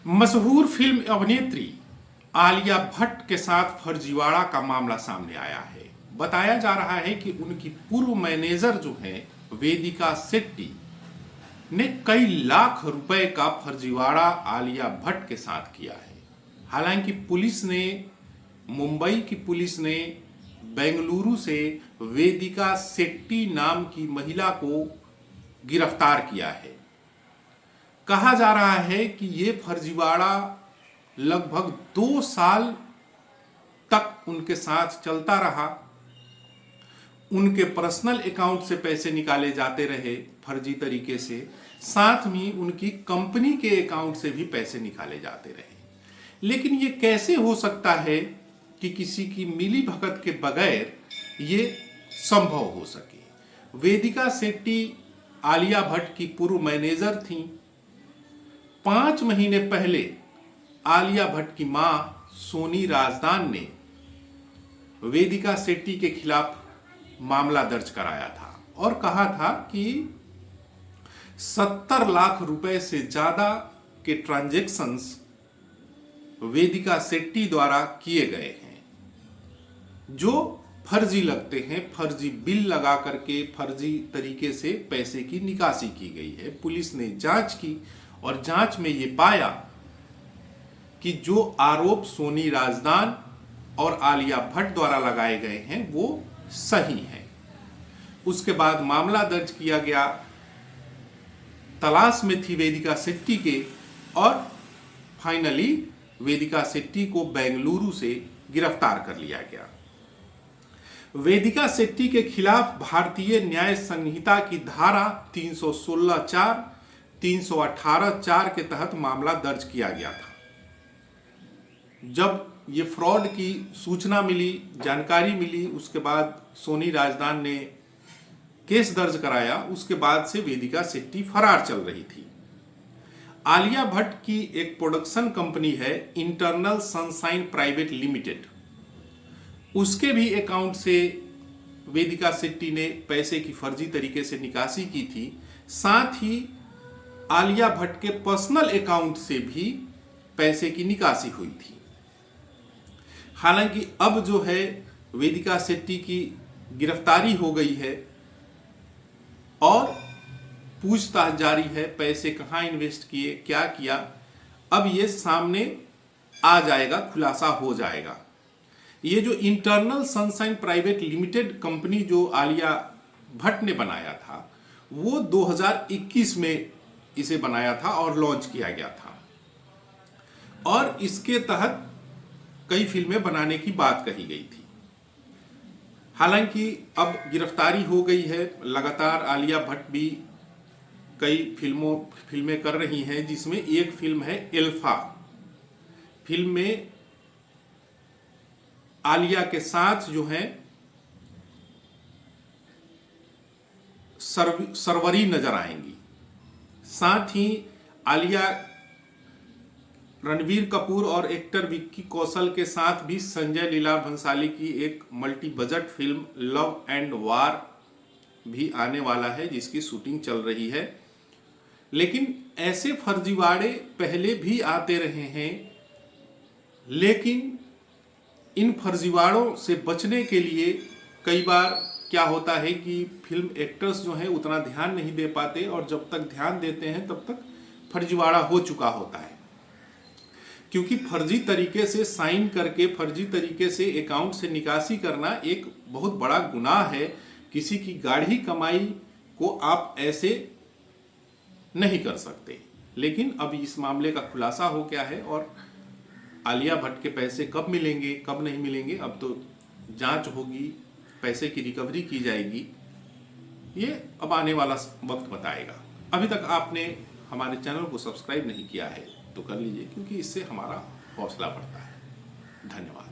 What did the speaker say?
मशहूर फिल्म अभिनेत्री आलिया भट्ट के साथ फर्जीवाड़ा का मामला सामने आया है। बताया जा रहा है कि उनकी पूर्व मैनेजर जो है वेदिका शेट्टी ने कई लाख रुपए का फर्जीवाड़ा आलिया भट्ट के साथ किया है। हालांकि मुंबई की पुलिस ने बेंगलुरु से वेदिका शेट्टी नाम की महिला को गिरफ्तार किया है। कहा जा रहा है कि ये फर्जीवाड़ा लगभग 2 साल तक उनके साथ चलता रहा। उनके पर्सनल अकाउंट से पैसे निकाले जाते रहे फर्जी तरीके से, साथ में उनकी कंपनी के अकाउंट से भी पैसे निकाले जाते रहे। लेकिन ये कैसे हो सकता है कि किसी की मिली भगत के बगैर ये संभव हो सके। वेदिका शेट्टी आलिया भट्ट की पूर्व मैनेजर थी। 5 महीने पहले आलिया भट्ट की मां सोनी राजदान ने वेदिका शेट्टी के खिलाफ मामला दर्ज कराया था और कहा था कि 70 लाख रुपए से ज्यादा के ट्रांजैक्शंस वेदिका शेट्टी द्वारा किए गए हैं, जो फर्जी लगते हैं। फर्जी बिल लगा करके फर्जी तरीके से पैसे की निकासी की गई है। पुलिस ने जांच की और जांच में ये पाया कि जो आरोप सोनी राजदान और आलिया भट्ट द्वारा लगाए गए हैं वो सही हैं। उसके बाद मामला दर्ज किया गया। तलाश में थी वेदिका शेट्टी के और फाइनली वेदिका शेट्टी को बेंगलुरु से गिरफ्तार कर लिया गया। वेदिका शेट्टी के खिलाफ भारतीय न्याय संहिता की धारा 316(4), 318(4) के तहत मामला दर्ज किया गया था। जब ये फ्रॉड की सूचना मिली, जानकारी मिली, उसके बाद सोनी राजदान ने केस दर्ज कराया। उसके बाद से वेदिका शेट्टी फरार चल रही थी। आलिया भट्ट की एक प्रोडक्शन कंपनी है इंटरनल सनशाइन प्राइवेट लिमिटेड, उसके भी अकाउंट से वेदिका शेट्टी ने पैसे की फर्जी तरीके से निकासी की थी। साथ ही आलिया भट्ट के पर्सनल अकाउंट से भी पैसे की निकासी हुई थी। हालांकि अब जो है वेदिका शेट्टी की गिरफ्तारी हो गई है और पूछताछ जारी है, पैसे कहाँ इन्वेस्ट किए, क्या किया, अब ये सामने आ जाएगा, खुलासा हो जाएगा। ये जो internal sunshine private limited company जो आलिया भट्ट ने बनाया था वो 2021 में इसे बनाया था और लॉन्च किया गया था और इसके तहत कई फिल्में बनाने की बात कही गई थी। हालांकि अब गिरफ्तारी हो गई है। लगातार आलिया भट्ट भी कई फिल्में कर रही हैं, जिसमें एक फिल्म है एल्फा। फिल्म में आलिया के साथ जो है सरवरी नजर आएंगी। साथ ही आलिया रणबीर कपूर और एक्टर विक्की कौशल के साथ भी संजय लीला भंसाली की एक multi budget film love and वार भी आने वाला है, जिसकी शूटिंग चल रही है। लेकिन ऐसे फर्जीवाड़े पहले भी आते रहे हैं, लेकिन इन फर्जीवाड़ों से बचने के लिए कई बार क्या होता है कि फिल्म एक्टर्स जो हैं उतना ध्यान नहीं दे पाते और जब तक ध्यान देते हैं तब तक फर्जीवाड़ा हो चुका होता है। क्योंकि फर्जी तरीके से साइन करके फर्जी तरीके से अकाउंट से निकासी करना एक बहुत बड़ा गुनाह है। किसी की गाढ़ी कमाई को आप ऐसे नहीं कर सकते। लेकिन अब इस मामले का खुलासा हो गया है और आलिया भट्ट के पैसे कब मिलेंगे कब नहीं मिलेंगे अब तो जांच होगी, पैसे की रिकवरी की जाएगी, ये अब आने वाला वक्त बताएगा। अभी तक आपने हमारे चैनल को सब्सक्राइब नहीं किया है तो कर लीजिए, क्योंकि इससे हमारा हौसला बढ़ता है। धन्यवाद।